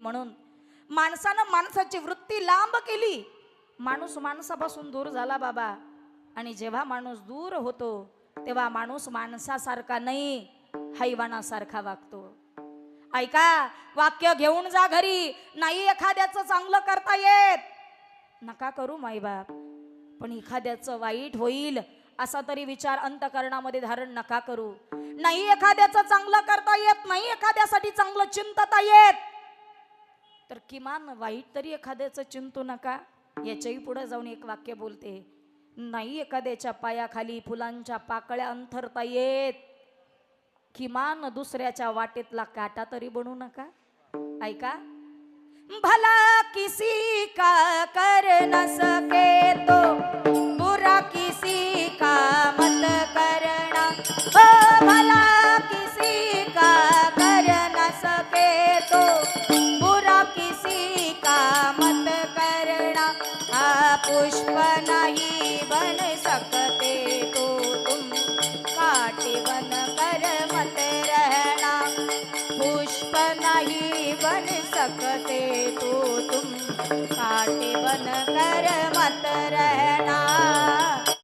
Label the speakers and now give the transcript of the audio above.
Speaker 1: म्हणून माणसानं माणसाची वृत्ती लांब केली, माणूस माणसापासून दूर झाला बाबा. आणि जेव्हा माणूस दूर होतो तेव्हा माणूस माणसासारखा नाही, हैवानासारखा वागतो. ऐका, वाक्य घेऊन जा घरी. नाही एखाद्याचं चांगलं करता येत, नका करू माईबाप, पण एखाद्याचं वाईट होईल असा तरी विचार अंतकरणामध्ये धारण नका करू. नाही एखाद्याचं चांगलं करता येत, नाही एखाद्यासाठी चांगलं चिंतता येत, तर किमान वाईट तरी एखाद्याचं चिंतू नका. याच्याही पुढे जाऊन एक वाक्य बोलते, नाही एखाद्याच्या पायाखाली फुलांच्या पाकळ्या अंथरता येत, किमान दुसऱ्याच्या वाटेतला काटा तरी बनू नका. ऐका, भला किसी का कर न सके तो बुरा किसी का मत करना. ओ भला किसी का कर न सके तो बुरा किसी का मत करना. पुष्प नहीं बन सकते तो तुम कांटे बन कर मत रहना. पुष्प नहीं बन सकते तो तुम कांटे बन कर मत रहना.